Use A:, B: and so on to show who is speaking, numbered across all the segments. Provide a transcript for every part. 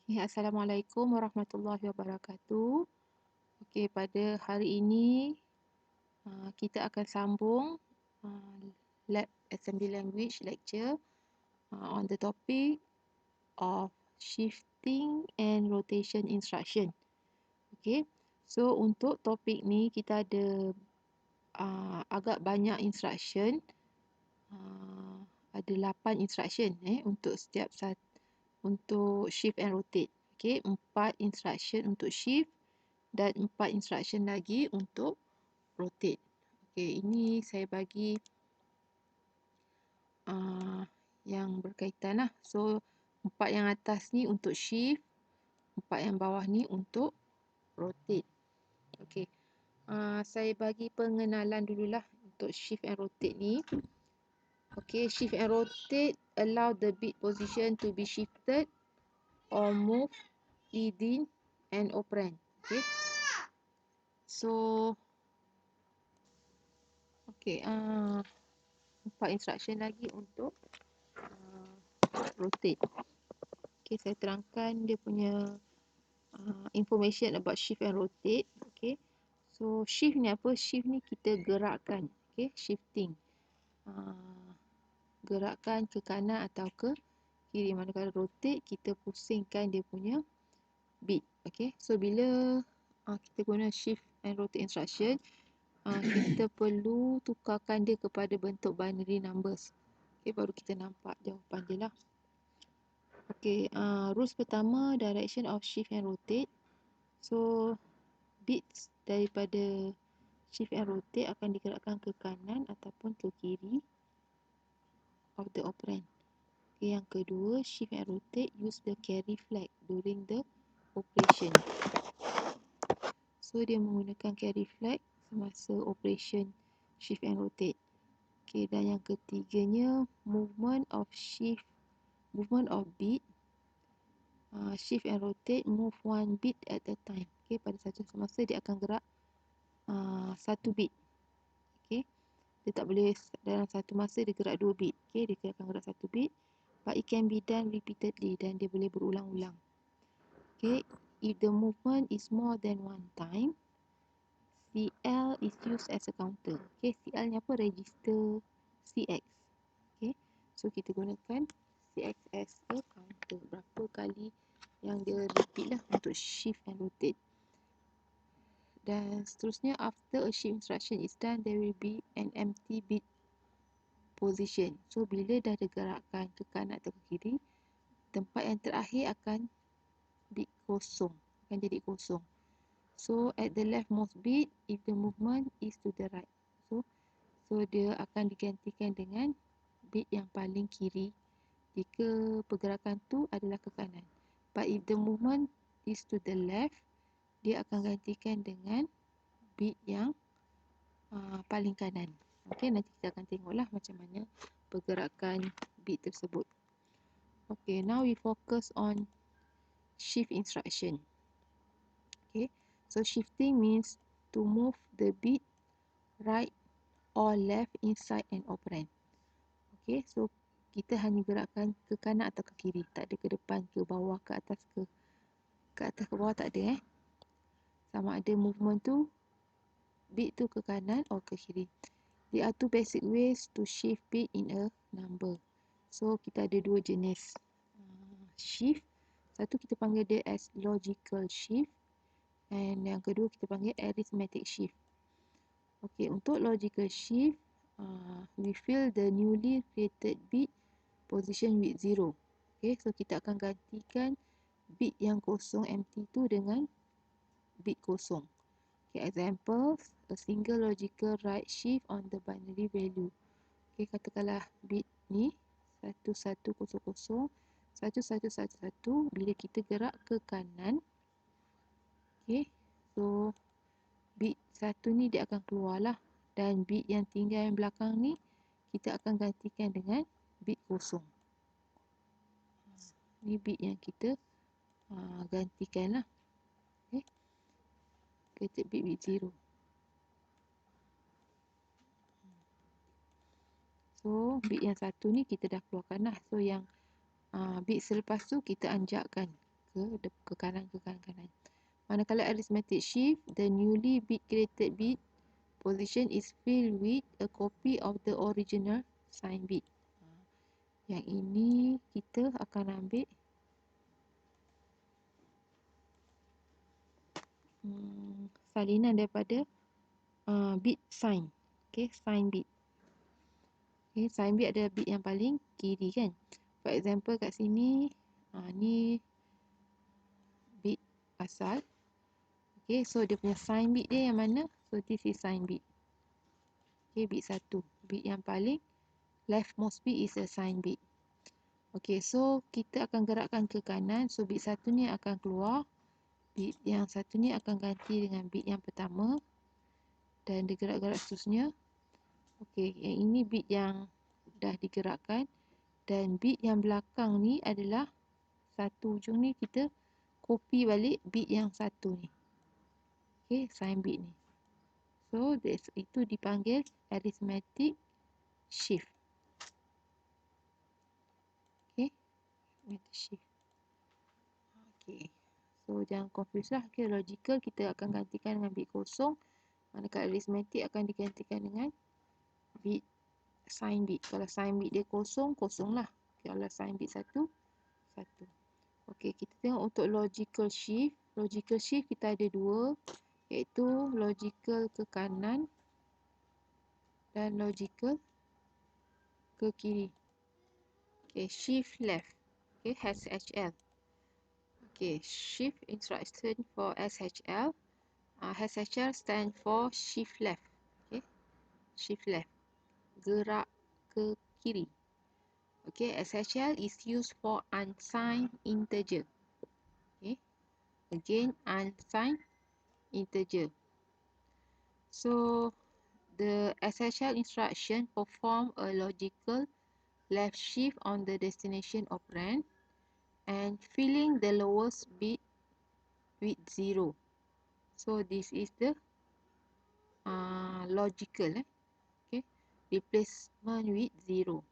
A: Ya, Assalamualaikum warahmatullahi wabarakatuh. Okey, pada hari ini kita akan sambung uh, Lab Assembly Language lecture on the topic of shifting and rotation instruction. Okey. So untuk topik ni kita ada agak banyak instruction. Ada 8 instruction untuk setiap satu untuk shift and rotate. Okey, 4 instruction untuk shift dan 4 instruction lagi untuk rotate. Okey, ini saya bagi yang berkaitan lah. So, 4 yang atas ni untuk shift, 4 yang bawah ni untuk rotate. Okey, saya bagi pengenalan dululah untuk shift and rotate ni. Okey, shift and rotate allow the bit position to be shifted or moved within an operand. Okey. So, okey, 4 instruction lagi untuk rotate. Okay, saya terangkan dia punya information about shift and rotate. Okay, so shift ni apa? Shift ni kita gerakkan. Okay, shifting. Gerakkan ke kanan atau ke kiri. Manakala rotate, kita pusingkan dia punya bit. Okay, so bila kita guna shift and rotate instruction, kita perlu tukarkan dia kepada bentuk binary numbers. Okay, baru kita nampak jawapan dia lah. Okay, rules pertama, direction of shift and rotate. So, bits daripada shift and rotate akan digerakkan ke kanan ataupun ke kiri of the operand. Okay, yang kedua, shift and rotate use the carry flag during the operation. So, dia menggunakan carry flag semasa operation shift and rotate. Okay, dan yang ketiganya, movement of bit. Shift and rotate move one bit at a time. Okay, pada satu semasa dia akan gerak satu bit. Okay, dia tak boleh dalam satu masa dia gerak dua bit. Okay, dia akan gerak satu bit, but it can be done repeatedly dan dia boleh berulang-ulang. Okay, if the movement is more than one time, CL is used as a counter. Okay, CL ni apa? Register CX. Okay, so kita gunakan CX as a counter. Berapa kali yang dia repeat lah untuk shift and rotate. Dan seterusnya, after a shift instruction is done, there will be an empty bit position. So, bila dah digerakkan ke kanan atau ke kiri, tempat yang terakhir akan bit kosong. Akan jadi kosong. So, at the leftmost bit, if the movement is to the right. So dia akan digantikan dengan bit yang paling kiri jika pergerakan tu adalah ke kanan. But if the movement is to the left, dia akan gantikan dengan bit yang paling kanan. Okey, nanti kita akan tengoklah macam mana pergerakan bit tersebut. Okay, now we focus on shift instruction. Okay, so shifting means to move the bit right or left inside an operand. Okay, so kita hanya gerakkan ke kanan atau ke kiri, tak ada ke depan, ke bawah, ke atas, ke bawah tak ada sama ada movement tu bit tu ke kanan atau ke kiri. There are two basic ways to shift bit in a number. So kita ada dua jenis shift. Satu kita panggil dia as logical shift, and yang kedua kita panggil arithmetic shift. Okay, untuk logical shift, we fill the newly created bit position with 0. Okay, so kita akan gantikan bit yang kosong empty tu dengan bit kosong. Okay, examples, a single logical right shift on the binary value. Okay, katakanlah bit ni 1100, 1111, bila kita gerak ke kanan. Okay, so bit 1 ni dia akan keluar lah, dan bit yang tinggal yang belakang ni kita akan gantikan dengan bit kosong. Ni bit yang kita gantikan lah. Okay, created bit with 0. So bit yang satu ni kita dah keluarkan lah. So yang bit selepas tu kita anjakkan ke kanan. Manakala arithmetic shift, the newly bit created bit position is filled with a copy of the original sign bit. Yang ini kita akan ambil salinan daripada bit sign. Okay, sign bit. Okay, sign bit ada bit yang paling kiri kan. For example kat sini, ni bit asal. Okay, so dia punya sign bit dia yang mana? So this is sign bit. Okay, bit 1. Bit yang paling leftmost bit is a sign bit. Okay, so kita akan gerakkan ke kanan. So bit 1 ni akan keluar. Bit yang 1 ni akan ganti dengan bit yang pertama. Dan digerak-gerak seterusnya. Okay, yang ini bit yang dah digerakkan. Dan bit yang belakang ni adalah satu ujung ni kita copy balik bit yang 1 ni. Okay, sign bit ni. So, itu dipanggil arithmetic shift. Okay, arithmetic shift. Okay, so jangan confuse lah. Okay, logical kita akan gantikan dengan bit kosong. Manakala arithmetic akan digantikan dengan bit sign bit. Kalau sign bit dia kosong, kosong lah. Kalau sign bit 1, 1. Okay, kita tengok untuk logical shift. Logical shift kita ada dua. Iaitu logical ke kanan dan logical ke kiri. Okay, shift left. Okay, SHL. Okay, shift instruction for SHL. SHL stand for shift left. Okay, shift left. Gerak ke kiri. Okay, SHL is used for unsigned integer. Okay, again unsigned integer. So, the SHL instruction perform a logical left shift on the destination operand and filling the lowest bit with 0. So, this is the logical. Okay, replacement with 0.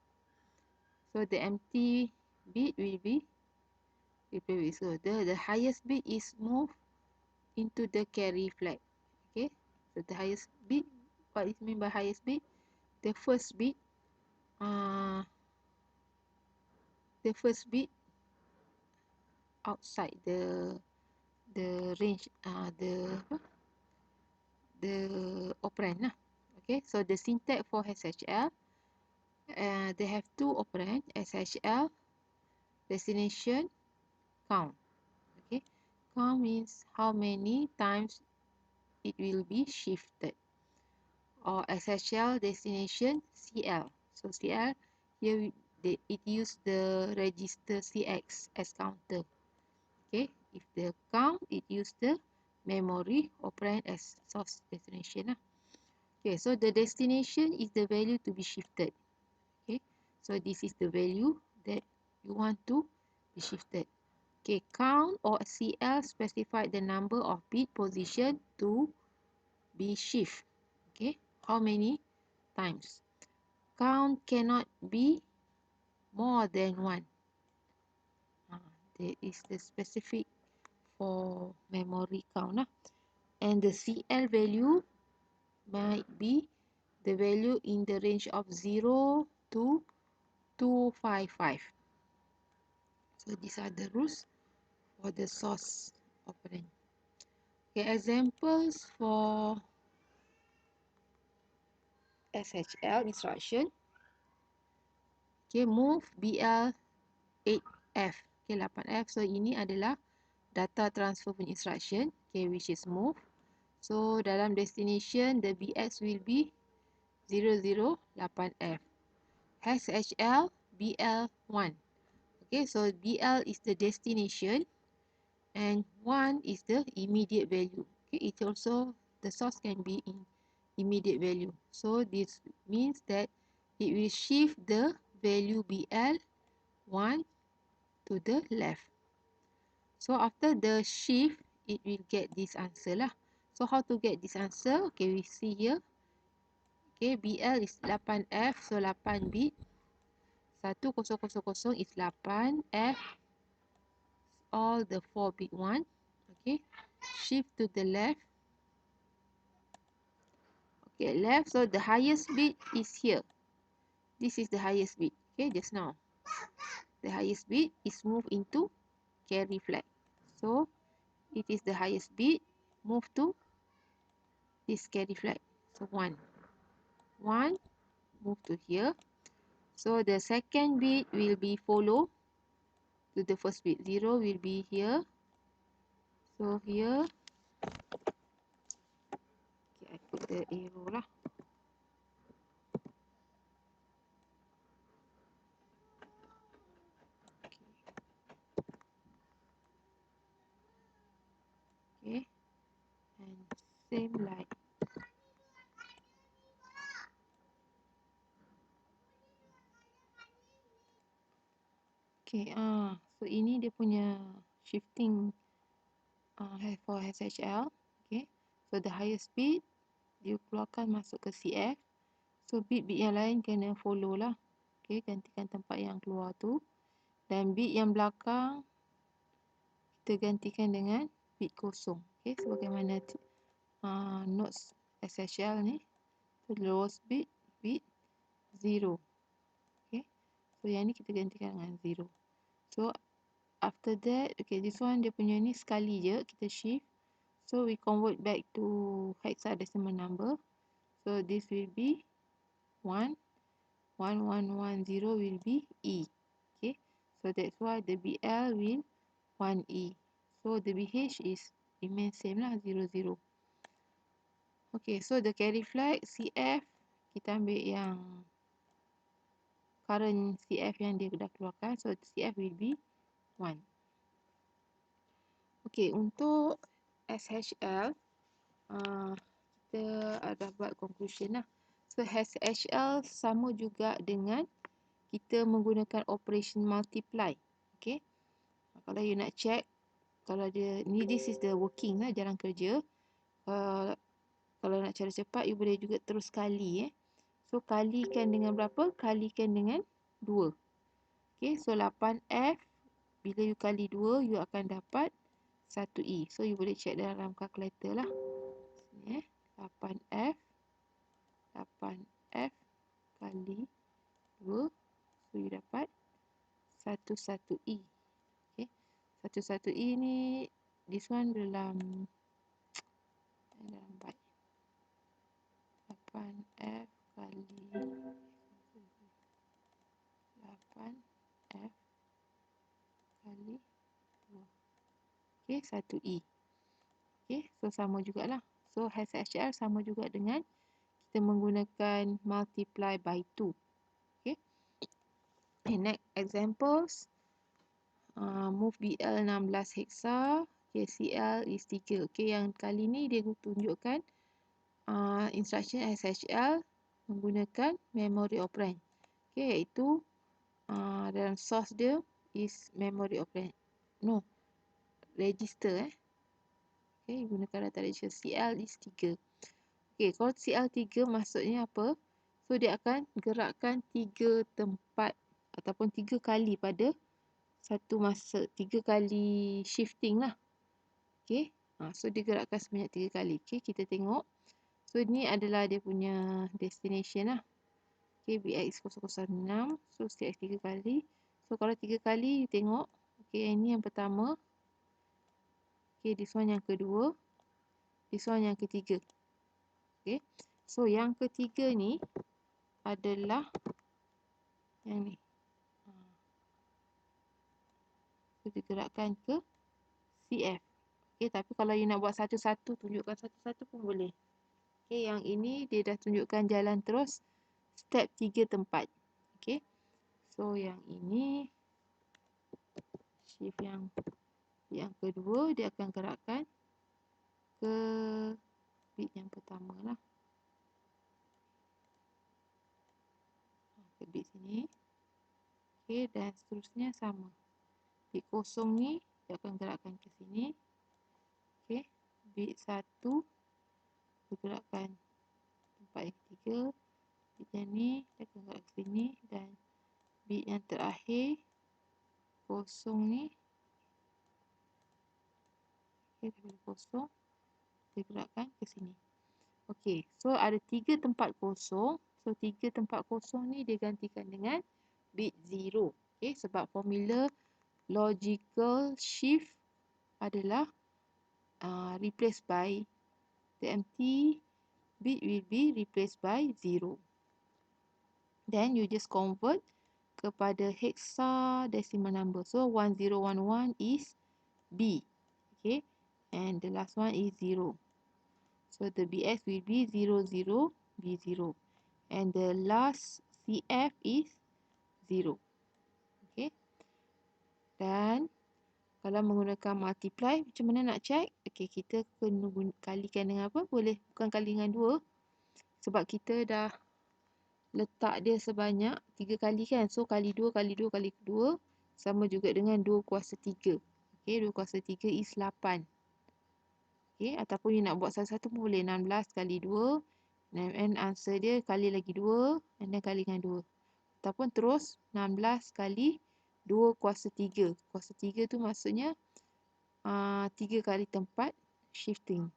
A: So, the empty bit will be replaced with 0. The highest bit is moved into the carry flag. Okay, so the highest bit, what is meant by highest bit? The first bit outside the range, the operand lah. Okay, so the syntax for SHL, they have two operand, SHL destination count. Okay, count means how many times it will be shifted, or SHL destination CL. So CL here it use the register CX as counter. Okay, if the count it use the memory operand as source destination. Okay, so the destination is the value to be shifted. Okay, so this is the value that you want to be shifted. Okay, count or CL specify the number of bit position to be shift. Okay, how many times? Count cannot be more than 1. That is the specific for memory count. And the CL value might be the value in the range of 0 to 255. So these are the rules for the source operand. Okay, examples for SHL instruction. Okay, move BL 8F. Okay, 8F. So ini adalah data transfer instruction. Okay, which is move. So dalam destination, the BX will be 008F. SHL BL1. Okay, so BL is the destination and 1 is the immediate value. Okay, it also, the source can be in immediate value. So this means that it will shift the value BL1 to the left. So after the shift, it will get this answer lah. So how to get this answer? Okay, we see here. Okay, BL is 8F, so 8 bit. 1000 is 8, F all the 4 bit one. Okay, shift to the left. Okay, left. So the highest bit is here. This is the highest bit. Okay, just now. The highest bit is moved into carry flag. So it is the highest bit. Move to this carry flag. So 1. 1. Move to here. So the second bit will be follow to the first bit. 0 will be here. So here. Okay, I put the arrow lah. Okay. And same like. Okay. So ini dia punya shifting for SHL. Okay. So the highest bit dia keluarkan masuk ke CF. So bit-bit yang lain kena follow lah. Okay. Gantikan tempat yang keluar tu. Dan bit yang belakang kita gantikan dengan bit kosong. Okay. Sebagaimana notes SHL ni. So lowest bit 0. Okay. So yang ni kita gantikan dengan 0. So after that, okay, this one dia punya ni sekali je kita shift. So we convert back to hexadecimal number. So this will be 1. 1110 will be E. Okay. So that's why the BL will 1E. So the BH is remain same lah, 00. Okay, so the carry flag CF kita ambil yang current CF yang dia dah keluarkan. So CF will be 1. Okay, untuk SHL kita ada buat conclusion lah. So SHL sama juga dengan kita menggunakan operation multiply. Okay. Kalau you nak check, kalau dia ni, this is the working lah, jalan kerja. Kalau nak cara cepat, you boleh juga terus kali. So kalikan dengan berapa? Kalikan dengan 2. Okay. So 8F bila you kali 2, you akan dapat 1E. So you boleh check dalam kalkulator lah. Sini 8F 8F kali 2. So you dapat 11E. Okay. 11E ni, this one dalam byte. 8F kali 8F kali 2. Okay, 1E. Okay, so sama jugalah. So SHL sama juga dengan kita menggunakan multiply by 2. Okay. Next examples. Move BL 16 hexa. Okay, CL is 3. Okay, yang kali ni dia tunjukkan instruction SHL menggunakan memory operand. Okay, iaitu dalam source dia is memory operand. No, register. Okay, gunakan data register. CL is 3. Okay, kalau CL 3 maksudnya apa? So, dia akan gerakkan 3 tempat ataupun 3 kali pada satu masa. 3 kali shifting lah. Okay, so dia gerakkan sebanyak 3 kali. Okay, kita tengok. So, ni adalah dia punya destination lah. Okay, BX006. So, CX 3 kali. So, kalau 3 kali, you tengok. Okay, ini yang pertama. Okay, this one yang kedua. This one yang ketiga. Okay, so yang ketiga ni adalah yang ni. So, digerakkan ke CF. Okay, tapi kalau you nak buat satu-satu, tunjukkan satu-satu pun boleh. Okay, yang ini dia dah tunjukkan jalan terus. Step 3 tempat. Okay, so yang ini shift yang kedua, dia akan gerakkan ke bit yang pertama lah. Ke bit sini. Okay, dan seterusnya sama. Bit kosong ni dia akan gerakkan ke sini. Okay, bit 1 bergerakkan tempat yang ketiga. Bit yang ni dia akan gerak ke sini. Dan bit yang terakhir kosong ni Okay, daripada kosong kita gerakkan ke sini. Okay, so ada 3 tempat kosong. So 3 tempat kosong ni dia gantikan dengan bit 0. Okay, sebab formula logical shift adalah replaced by the empty bit will be replaced by 0. Then you just convert kepada hexadecimal number. So 1011 is B. Okay, and the last one is 0. So the BX will be 00 B0. And the last CF is 0. Okay. Dan kalau menggunakan multiply, macam mana nak check? Okay, kita kena kalikan dengan apa? Boleh bukan kali dengan 2. Sebab kita dah letak dia sebanyak 3 kali kan. So kali 2 kali 2 kali 2 sama juga dengan 2 kuasa 3. Okay, 2 kuasa 3 is 8. Okay, ataupun you nak buat satu-satu pun boleh. 16 kali 2. And answer dia kali lagi 2. And then kali dengan 2. Ataupun terus 16 kali 2 kuasa 3. Kuasa 3 tu maksudnya 3 kali tempat shifting.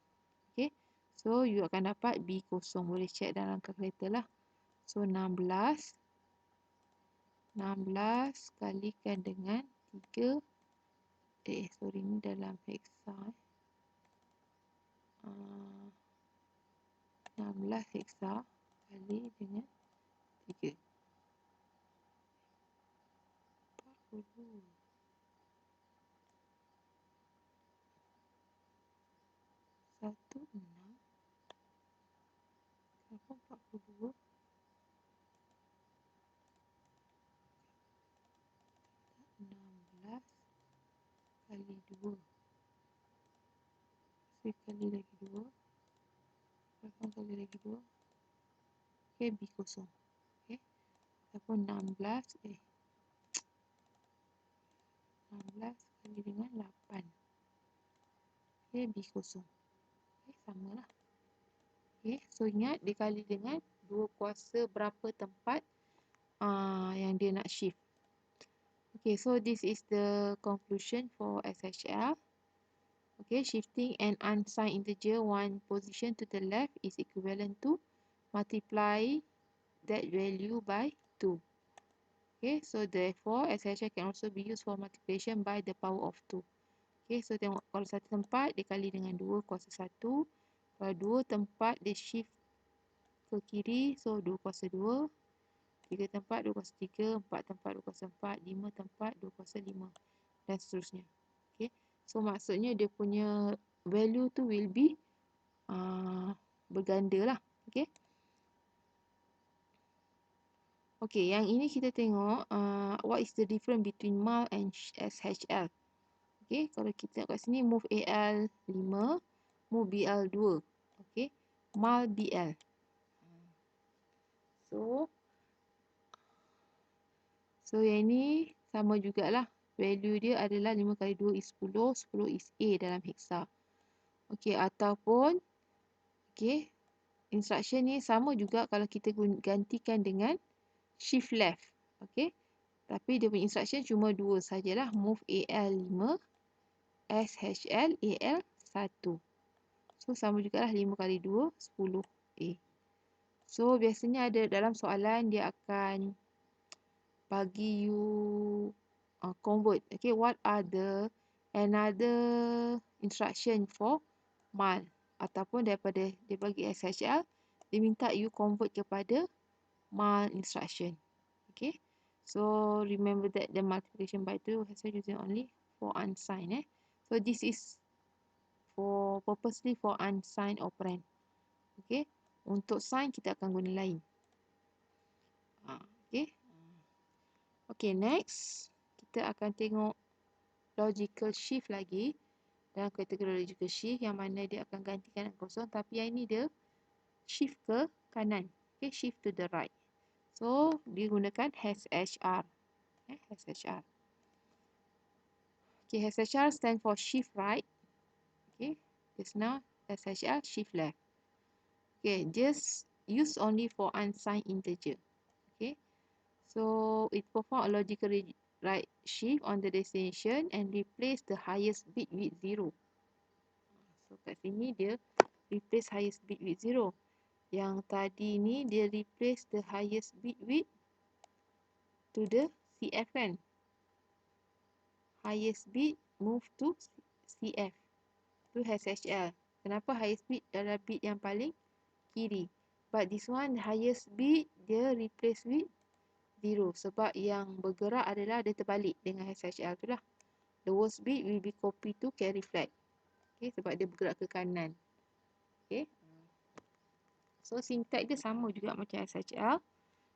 A: Okay. So you akan dapat B0. Boleh check dalam kalkulator lah. So 16 kalikan dengan 3. Sorry ni dalam hexa. 16 hexa kali dengan 3. 40. 16. Kenapa 42? 16 kali 2. Kali lagi 2. 8 kali lagi 2. Okay, B0. Okay. Ataupun 16 kali dengan 8. Okay, B0. Okay, sama lah. Okay, so ingat dia kali dengan 2 kuasa berapa tempat yang dia nak shift. Okay, so this is the conclusion for SHL. Okay, shifting an unsigned integer one position to the left is equivalent to multiply that value by 2. Okay, so therefore SHL can also be used for multiplication by the power of 2. Okay, so tengok kalau satu tempat dia kali dengan 2 kuasa 1. Kalau 2 tempat dia shift ke kiri, so 2 kuasa 2. 3 tempat 2 kuasa 3. 4 tempat 2 kuasa 4. 5 tempat 2 kuasa 5. Dan seterusnya. Okay, so maksudnya dia punya value tu will be berganda lah. Okay. Okay, yang ini kita tengok what is the difference between mul and SHL. Okay, kalau kita kat sini move AL 5, move BL 2. Okay, mul BL. So yang ni sama jugalah. Value dia adalah 5 kali 2 is 10. 10 is A dalam hexa. Okay, ataupun okay, instruction ni sama juga kalau kita gantikan dengan shift left. Okay, tapi dia punya instruction cuma 2 sajalah. Move AL 5, SHL AL 1. So sama jugalah 5 kali 2, 10 A. So biasanya ada dalam soalan dia akan bagi you convert. Okay, what are the another instruction for mul? Ataupun daripada dia bagi SHL, dia minta you convert kepada mul instruction. Okay, so remember that the multiplication by 2 has been using only for unsigned. So this is for purposely for unsigned operand. Okay, untuk sign kita akan guna lain. Okay. Okay, next kita akan tengok logical shift lagi dalam kategori logical shift yang mana dia akan gantikan dengan kosong, tapi yang ini dia shift ke kanan. Okay, shift to the right. So digunakan SHR. SHR. Okay, SHR stand for shift right. Okay, just now SHR shift left. Okay, just use only for unsigned integer. Okay. So it perform a logical right shift on the destination and replace the highest bit with 0. So kat sini dia replace highest bit with 0. Yang tadi ni dia replace the highest bit with to the CF kan. Highest bit move to CF. To SHL. Kenapa highest bit adalah bit yang paling kiri. But this one highest bit dia replace with 0. Sebab yang bergerak adalah dia terbalik dengan SHL tu lah. Lowest bit will be copy to carry flag. Okay, sebab dia bergerak ke kanan. Okay. So syntax dia sama juga macam SHL.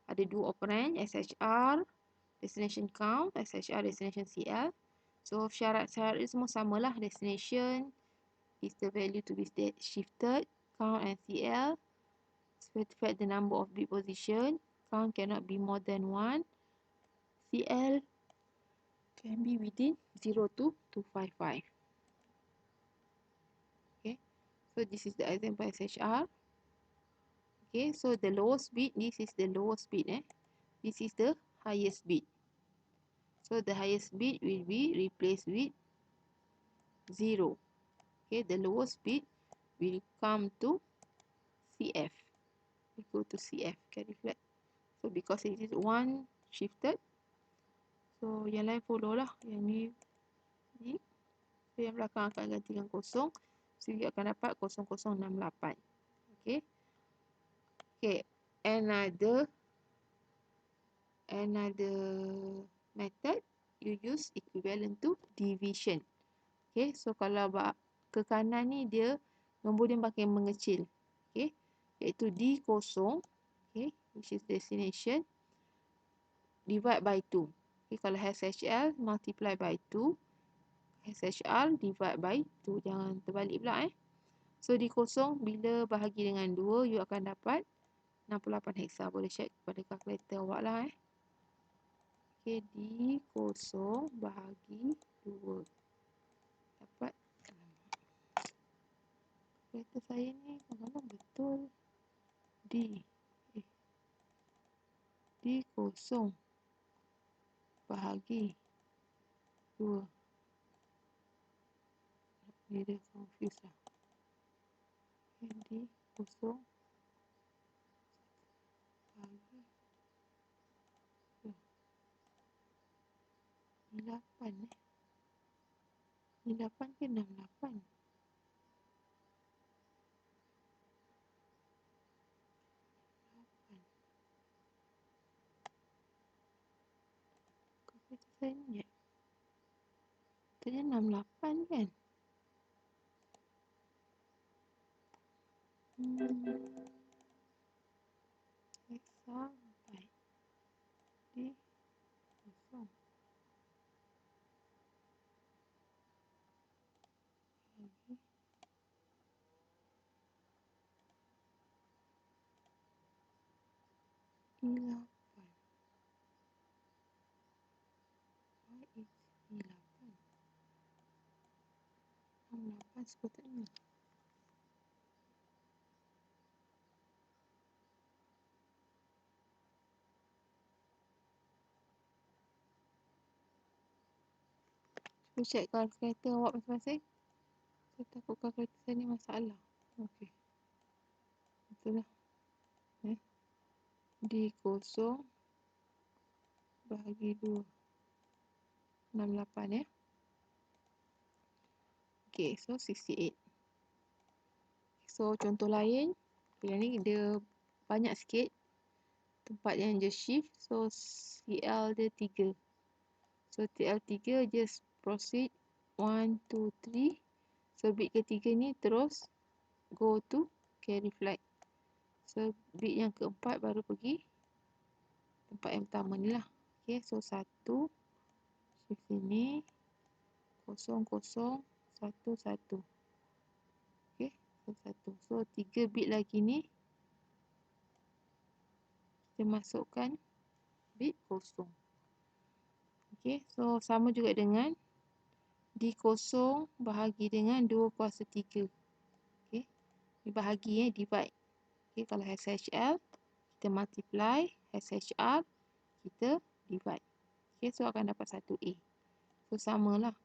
A: Ada dua operand, SHR, destination count, SHR, destination CL. So syarat-syarat dia semua samalah. Destination is the value to be shifted, count and CL. Specify the number of bit position. Count cannot be more than 1. CL can be within 0 to 255. Okay, so this is the example SHR. Okay, so the lowest bit, this is the lowest bit. This is the highest bit. So the highest bit will be replaced with 0. Okay, the lowest bit will come to CF. We go to CF, carry flag. So because it is one shifted, so yang lain follow lah. Yang ni. So yang belakang akan ganti dengan kosong. So you akan dapat 0068. Okay. Okay. Another method, you use equivalent to division. Okay. So kalau ke kanan ni dia nombor dia makin mengecil. Okay. Iaitu D0. Okay. Which is destination. Divide by 2. Okay. Kalau SHL multiply by 2. SHR divide by 2. Jangan terbalik pula So D0 bila bahagi dengan 2 you akan dapat 68 heksa. Boleh check pada kalkulator awak lah Okay, D0 bahagi 2. Dapat kalkulator saya ni kadang-kadang betul D0 bahagi 2. Ni dia confuse lah. D0 bahagi 2. Ni 8 Ni 8 ke 68? 8. Kalkulator saya ni katanya 68 kan? Sampai D0 bagi 8. Why is 8? 68 sepatutnya. Cuba check kalkulator awak masing-masing. Saya takut kalkulator saya ni masalah. Okey. Betul lah. D0 bahagi 2. 68 Okey, so 68. So contoh lain, yang ni dia banyak sikit tempat yang dia shift. So CL dia 3. So TL 3 just proceed 1, 2, 3. So bit ketiga ni terus go to carry flag. So bit yang keempat baru pergi tempat yang pertama ni lah. Okay, so 1 shift sini 0, 0, 1, 1. Okay, so 1. So 3 bit lagi ni kita masukkan bit 0. Okay, so sama juga dengan D0 bahagi dengan 2 kuasa 3. Okay, dibahagi divide. Okay, kalau SHL kita multiply, SHR kita divide. Okay, so akan dapat 1A. So samalah.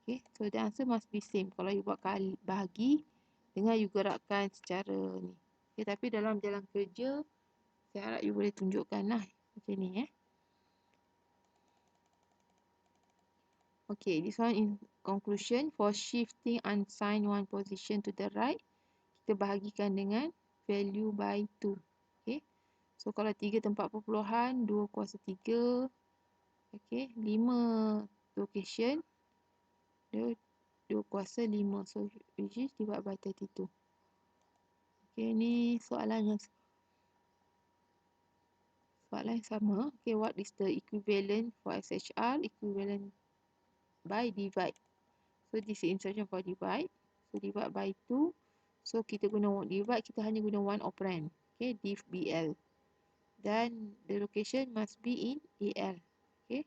A: Okay, so the answer must be same. Kalau you buat bahagi dengan you gerakkan secara ni. Okay, tapi dalam jalan kerja, saya harap you boleh tunjukkan lah macam ni Okay, this one in conclusion, for shifting unsigned one position to the right, kita bahagikan dengan value by 2. Okay, so kalau 3 tempat perpuluhan, 2 kuasa 3, okay, 5 location, dia 2 kuasa 5, so which is divide by 32. Okay, ni soalan yang sama. Okay, what is the equivalent for SHR? Equivalent by divide. So this is instruction for divide. So divide by 2. So kita guna divide, kita hanya guna one operand. Okay, div BL. Dan the location must be in AL. Okay.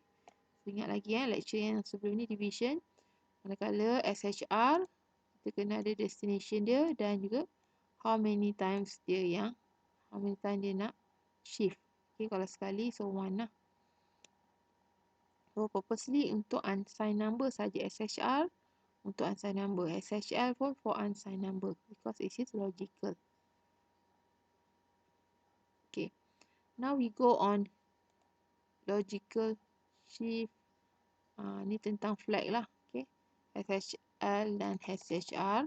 A: So ingat lagi lecture yang sebelum ni division. Manakala SHR, kita kena ada destination dia dan juga how many times dia nak shift. Okay, kalau sekali, so one lah. So purposely untuk unsigned number saja SHR, untuk unsigned number. SHL pun for unsigned number because it is logical. Okay, now we go on logical shift. Ni tentang flag lah. Okay, SHL dan SHR.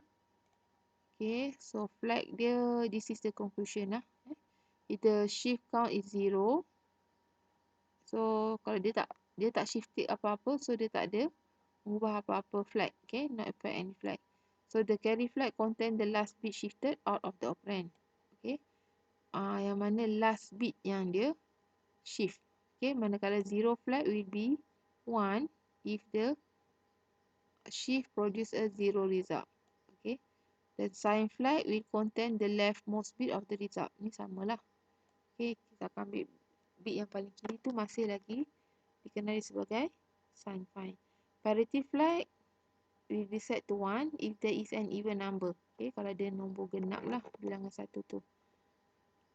A: Okay, so flag dia, this is the conclusion lah. If the shift count is 0, so kalau dia tak shift apa-apa, so dia tak ada mengubah apa-apa flag. Okay, not affect any flag. So the carry flag contain the last bit shifted out of the operand. Okay, yang mana last bit yang dia shift. Okay, manakala 0 flag will be 1 if the shift produce a 0 result. Okay, the sign flag will contain the leftmost bit of the result. Ni samalah. Okay, kita akan ambil bit yang paling kiri tu masih lagi dikenali sebagai sign find. Parity flag will be set to 1 if there is an even number. Okay, kalau dia nombor genap lah bilangan 1 tu.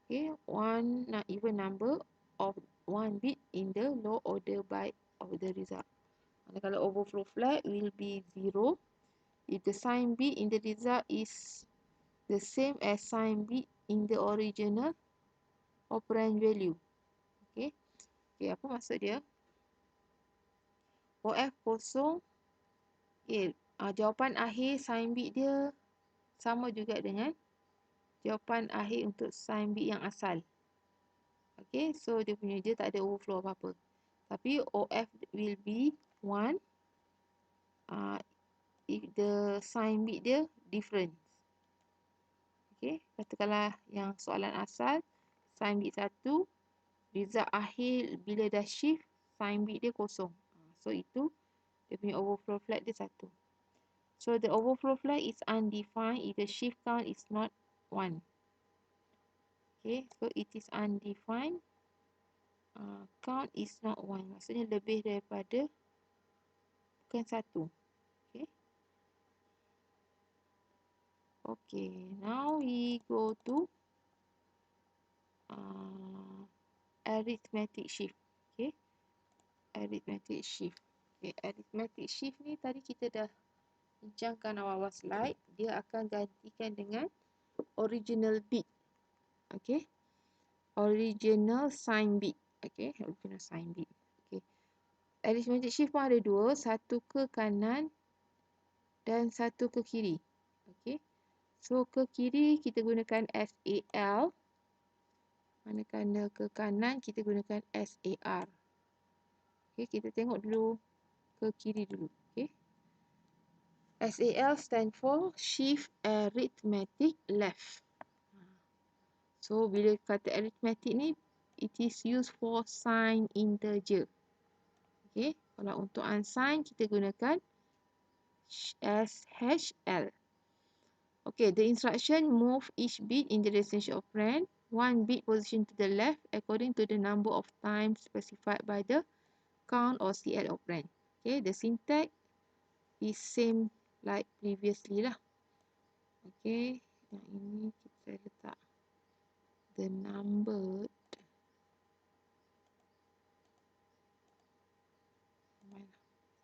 A: Okay, one even number of one bit in the low order byte of the result. Kalau overflow flag will be 0 if the sign bit in the result is the same as sign bit in the original operand value. Okay, apa maksud dia? OF kosong, jawapan akhir sign bit dia sama juga dengan jawapan akhir untuk sign bit yang asal. Okay, so dia tak ada overflow apa-apa. Tapi OF will be 1 if the sign bit dia different. Okay, katakanlah yang soalan asal sign bit 1, result akhir bila dah shift sign bit dia kosong. So itu dia punya overflow flag dia 1. So the overflow flag is undefined if the shift count is not 1. Okay, so it is undefined. Count is not 1. Maksudnya lebih daripada bukan 1. Okay. Okay, now we go to arithmetic shift. Okay, arithmetic shift. Okay, arithmetic shift ni tadi kita dah bincangkan awal-awal slide. Dia akan gantikan dengan original bit. Okay, original sign bit. Okay, original sign bit. Okay, arithmetic shift pun ada dua, satu ke kanan dan satu ke kiri. Okay, so ke kiri kita gunakan SAL. Manakala ke kanan kita gunakan SAR. Okay, kita tengok dulu ke kiri dulu. Okay, SAL stand for shift arithmetic left. So bila kata arithmetic ni, it is used for sign integer. Okay, kalau untuk unsigned kita gunakan SHL. Okay, the instruction move each bit in the destination operand one bit position to the left according to the number of times specified by the count or CL operand. Okay, the syntax is same like previously lah. Okay, yang ini kita letak the number.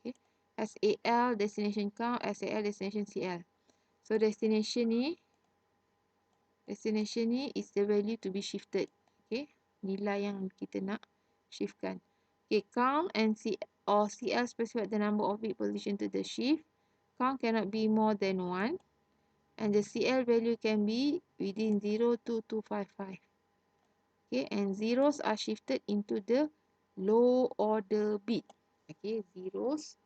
A: Okay, SAL destination count, SAL destination CL. So destination ni is the value to be shifted. Okay, nilai yang kita nak shiftkan. Okay, count and CL specify the number of bit position to the shift. Count cannot be more than 1 and the CL value can be within 0 to 255. Okay, and zeros are shifted into the low order bit. Okay, zeros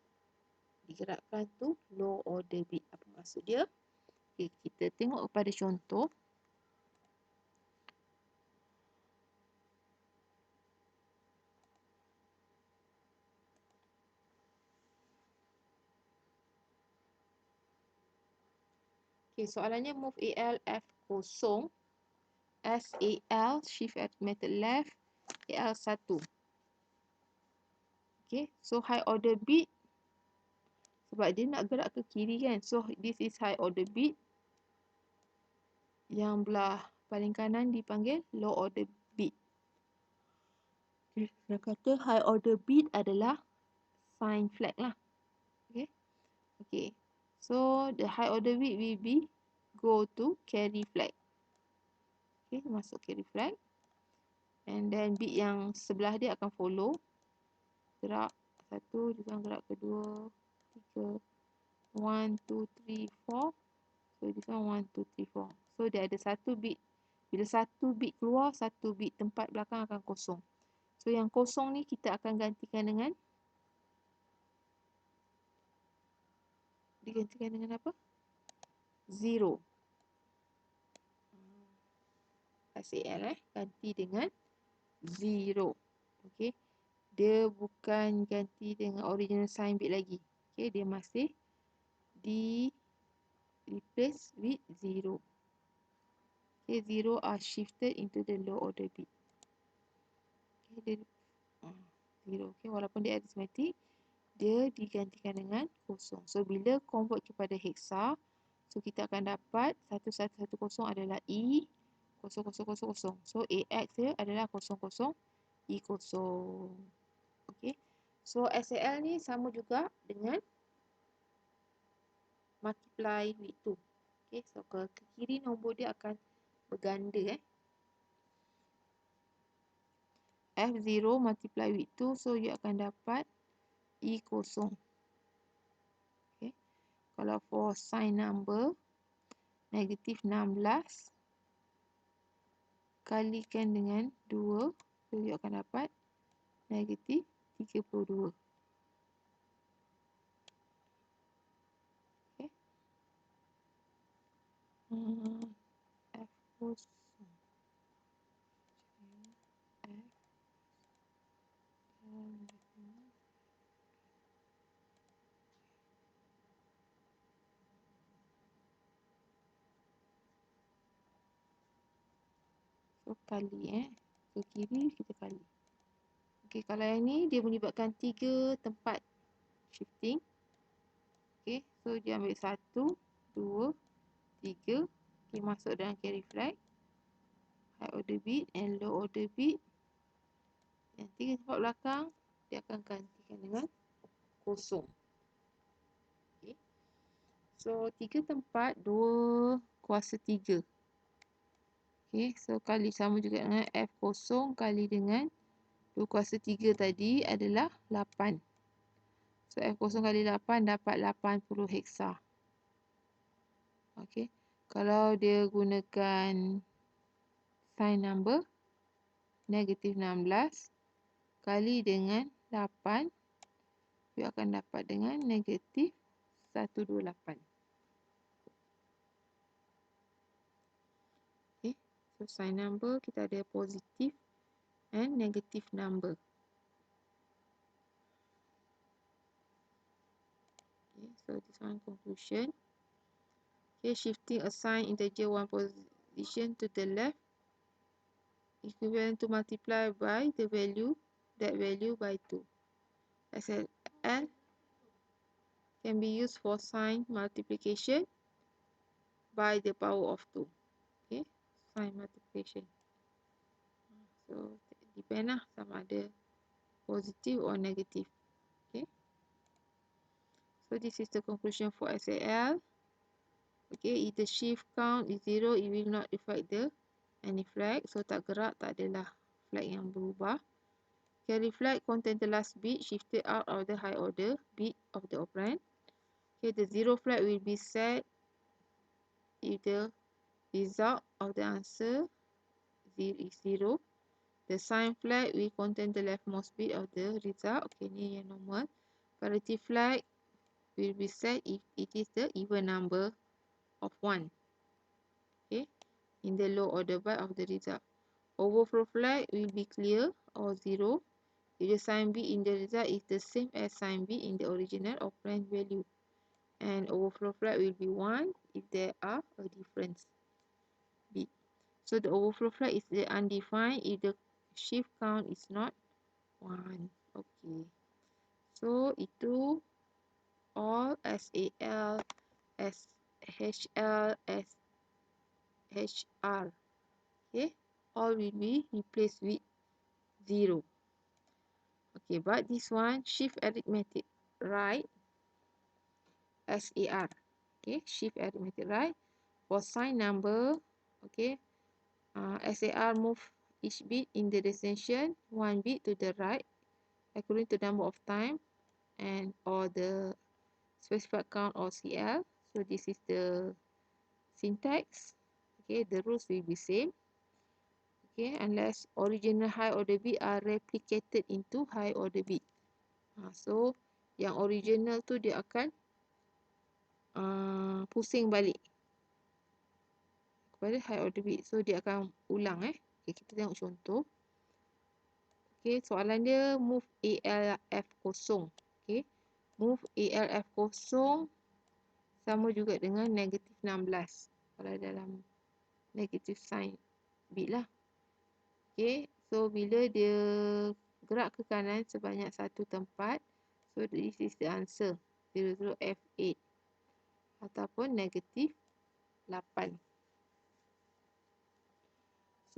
A: digerakkan tu low order bit. Apa maksud dia? Okay, kita tengok kepada contoh. Okay, soalannya move AL F0 SAL shift arithmetic left AL1. Okay, so high order bit sebab dia nak gerak ke kiri kan. So this is high order bit. Yang belah paling kanan dipanggil low order bit. Okay, saya kata high order bit adalah sign flag lah. Okay. Okay. So the high order bit will be go to carry flag. Okay, masuk carry flag. And then bit yang sebelah dia akan follow. Gerak 1, juga gerak kedua, 3, 1, 2, 3, 4. So this one 1, 2, 3, 4. So dia ada satu bit. Bila satu bit keluar, satu bit tempat belakang akan kosong. So yang kosong ni kita akan gantikan dengan apa? 0. SAL ganti dengan 0. Okey. Dia bukan ganti dengan original sign bit lagi. Okey, dia masih di replace with 0. Okay, 0 are shifted into the low order bit. Okay, 0. Okay, walaupun dia arithmetic, dia digantikan dengan kosong. So bila convert kepada hexa, so kita akan dapat 1110 adalah E 0000. So AX dia adalah 00 E0. Okay. So SAL ni sama juga dengan multiply with 2. Okay. So ke kiri nombor dia akan berganda. F0 multiply with 2. So you akan dapat E0. Okay. Kalau for sign number, negatif 16 kalikan dengan 2. So you akan dapat negatif 32. Okay. F0. So kali ke kiri kita kali. Okey, kalau yang ni dia melibatkan 3 tempat shifting. Okey, so dia ambil 1, 2, 3. Okey, masuk dalam carry flag. High order bit and low order bit. Yang 3 tempat belakang dia akan gantikan dengan kosong. Okey. So 3 tempat 2 kuasa 3. Okey, so kali sama juga dengan F0 kali dengan 2 kuasa 3 tadi adalah 8. So F0 kali 8 dapat 80 hexa. Okey. Kalau dia gunakan sign number negatif 16 kali dengan 8, you akan dapat dengan negatif 128. Okay. So sign number kita ada positif and negative number. Okay. So this one conclusion. Okay, shifting a sign integer one position to the left equivalent to multiply by the value, that value by 2. SLL can be used for sign multiplication by the power of 2. Okay, sign multiplication. So depend lah sama ada positif or negatif. Okay. So this is the conclusion for SAL. Okay, if the shift count is 0, it will not affect any flag. So tak gerak, tak adalah flag yang berubah. Carry flag contain the last bit shifted out of the high order bit of the operand. Okay, the 0 flag will be set if the result of the answer is 0. The sign flag will contain the leftmost bit of the result. Okay, ni yang normal. Parity flag will be set if it is the even number of 1. Okay, in the low order byte of the result. Overflow flag will be clear or 0 if the sign bit in the result is the same as sign bit in the original operand value. And overflow flag will be 1 if there are a difference bit. So the overflow flag is the undefined if the shift count is not 1. Okay. So itu all SAL, SHL, SHR. Okay. All will be replaced with 0. Okay, but this one shift arithmetic right, SAR. Okay, shift arithmetic right for sign number. Okay, SAR move each bit in the destination 1 bit to the right according to number of time and or the specified count or CL. So this is the syntax. Okay, the rules will be same. Okay, unless original high order bit are replicated into high order bit. So yang original tu dia akan pusing balik kepada high order bit. So dia akan ulang Okay, kita tengok contoh. Okay, soalan dia move ALF kosong. Okay, move ALF kosong sama juga dengan negatif 16 kalau dalam negative sign bit lah. Okay, so bila dia gerak ke kanan sebanyak satu tempat, so this is the answer 00F8 ataupun negatif 8.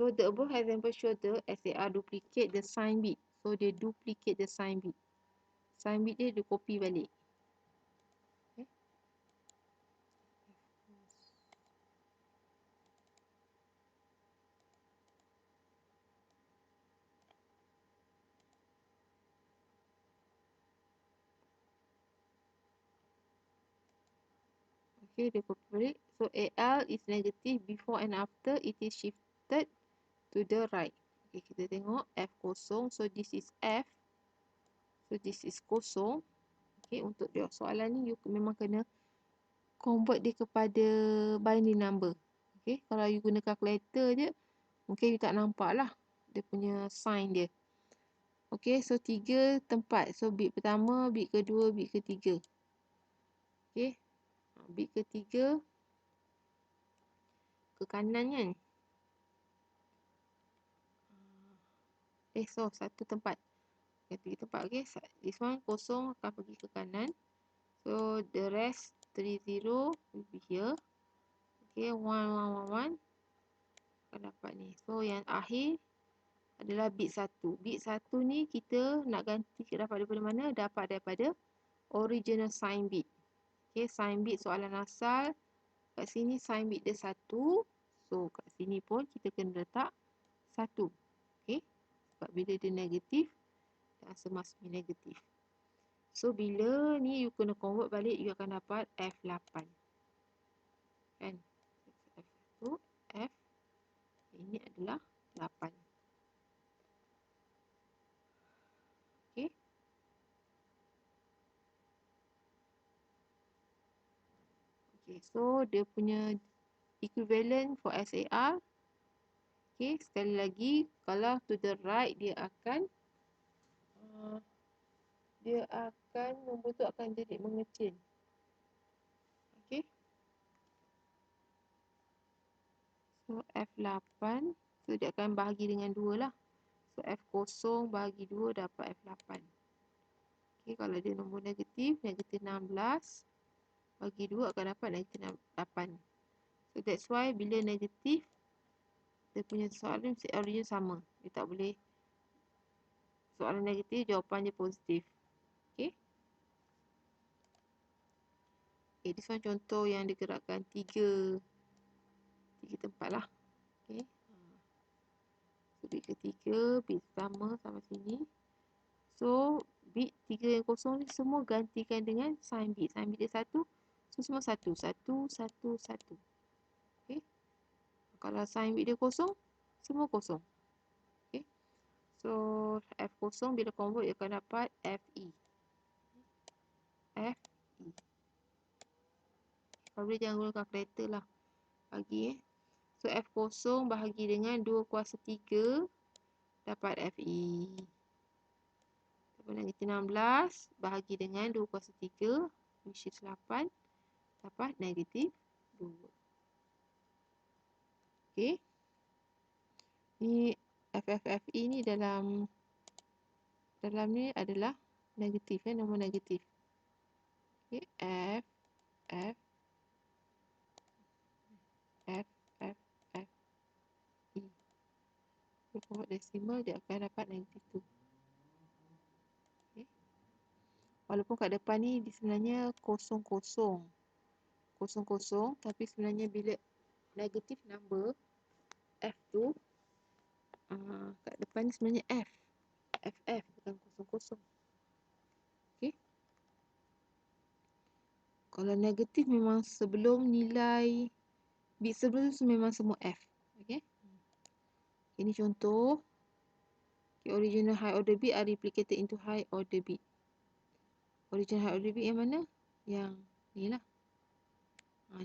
A: So the above example show the SAR duplicate the sign bit. So dia duplicate the sign bit. Sign bit dia copy balik. Okay. Okay, dia copy balik. So AL is negative before and after it is shifted to the right. Okay, kita tengok F kosong. So this is F. So this is kosong. Okay, untuk dia soalan ni you memang kena convert dia kepada binary number. Okay, kalau you guna calculator je, mungkin you tak nampak lah dia punya sign dia. Okay, so 3 tempat. So bit pertama, bit kedua, bit ketiga. Okay, bit ketiga ke kanan kan. So satu tempat. Okay, 3 tempat. Okay, this one kosong akan pergi ke kanan. So the rest 30 will be here. Okay, 1111 akan dapat ni. So yang akhir adalah bit 1. Bit 1 ni kita nak ganti dapat daripada mana? Dapat daripada original sign bit. Okay, sign bit soalan asal. Kat sini sign bit dia 1. So kat sini pun kita kena letak 1. Okay, sebab bila dia negatif, the answer must be negatif. So bila ni you kena convert balik, you akan dapat F8. Kan? F1, F. Ini adalah 8. Okay. Okay, so dia punya equivalent for SAR. Okay, sekali lagi, kalau to the right, dia akan nombor tu akan jadi mengecil. Okay. So F8, so dia akan bahagi dengan 2 lah. So F0 bahagi 2 dapat F8. Okay, kalau dia nombor negatif, negatif 16 bagi 2 akan dapat negatif 8. So that's why bila negatif, dia punya soalan original sama. Dia tak boleh soalan negatif, jawapan dia positif. Okay. Okay, this one contoh yang digerakkan tiga tempat lah. Okay. So, bit ketiga, bit pertama sampai sini. So, bit 3 yang kosong ni semua gantikan dengan sign bit. Sign bit dia satu. So, semua satu. Satu, satu, satu. Okay. Kalau sign bit dia kosong, semua kosong. Okay. So, F kosong bila convert dia akan dapat FE. FE. Kalau boleh jangan guna kalkulator lah. Bagi So, F kosong bahagi dengan 2 kuasa 3 dapat FE. Negatif 16 bahagi dengan 2 kuasa 3 which is 8 dapat negatif 2. Okay. Ni FFFE ni dalam ni adalah negatif, nombor negatif. Okay. F F F F F E. Kalau desimal dia akan dapat negatif 2. Okay. Walaupun kat depan ni sebenarnya kosong kosong, tapi sebenarnya bila negatif number F tu kat depan ni sebenarnya F bukan kosong-kosong. Okay. Kalau negatif memang sebelum nilai bit sebelum tu memang semua F. Okay. Ini contoh. Okay, original high order bit are replicated into high order bit. Original high order bit yang mana? Yang ni lah.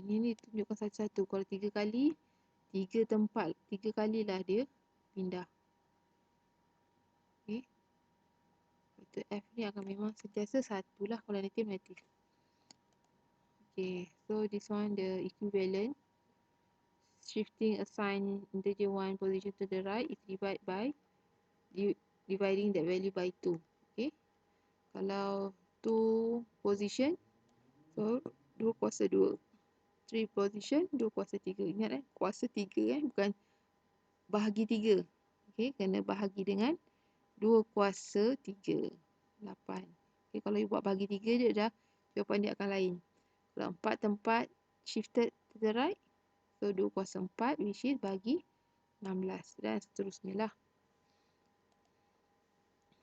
A: Ni tunjukkan satu-satu. Kalau 3 kali, 3 tempat, 3 kalilah dia pindah. Okay. Itu F ni akan memang sentiasa satu lah kalau negatif. Okay, so this one the equivalent. Shifting assign integer 1 position to the right is divided by dividing that value by 2. Okay. Kalau 2 position, so 2 kuasa 2. 3 position, 2 kuasa 3. Ingat kuasa 3 bukan bahagi 3. Okay, kena bahagi dengan 2 kuasa 3. 8. Okay, kalau you buat bahagi 3 dia dah, jawapan dia akan lain. Kalau 4 tempat shifted to the right, so 2 kuasa 4 which is bagi 16 dan seterusnya lah.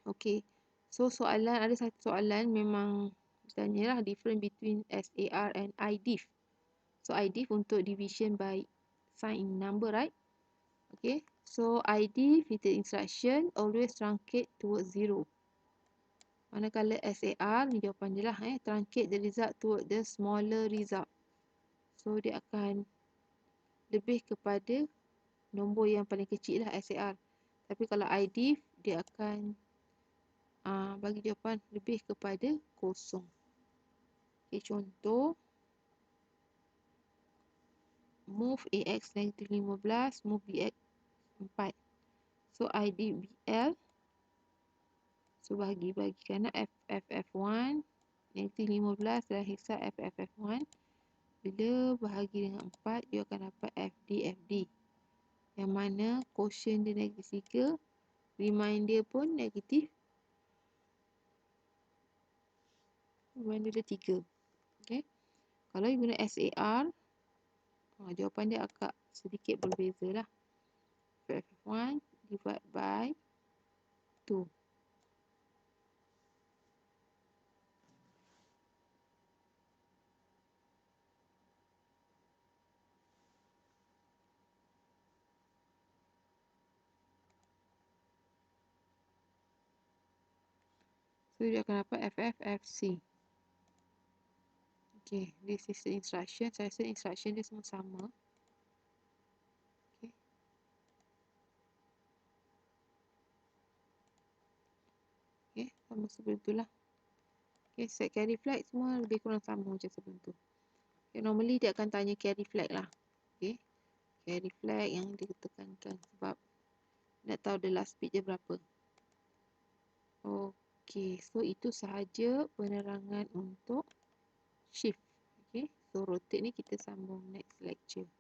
A: Okay. So ada satu soalan memang tanya lah difference between SAR and IDIF. So IDIF untuk division by sign number, right? Okay. So IDIF is the instruction always truncate towards 0. Manakala SAR ni jawapan dia lah, truncate the result toward the smaller result. So dia akan lebih kepada nombor yang paling kecil lah SAR. Tapi kalau IDIF dia akan bagi jawapan lebih kepada kosong. Okay, contoh move AX negatif 15, move BX 4. So IDBL, so bagikan FFF1 negatif 15 dan heksa FFF1. Bila bahagi dengan 4, dia akan dapat FDFD. Yang mana quotient dia negatif 3, reminder pun negatif. Reminder dia 3. Okay. Kalau you guna SAR, jawapan dia agak sedikit berbeza lah. FF1 divided by 2. So dia akan dapat FFFC. Okay, this is the instruction. Saya rasa instruction dia semua sama. Okay. Okay, sama sebelum tu lah. Okay, set carry flag semua lebih kurang sama macam sebelum tu. Okay, normally dia akan tanya carry flag lah. Okay, carry flag yang dia tekankan sebab nak tahu the last bit dia berapa. Okay, so itu sahaja penerangan untuk shift. Okay, so rotate ni kita sambung next lecture.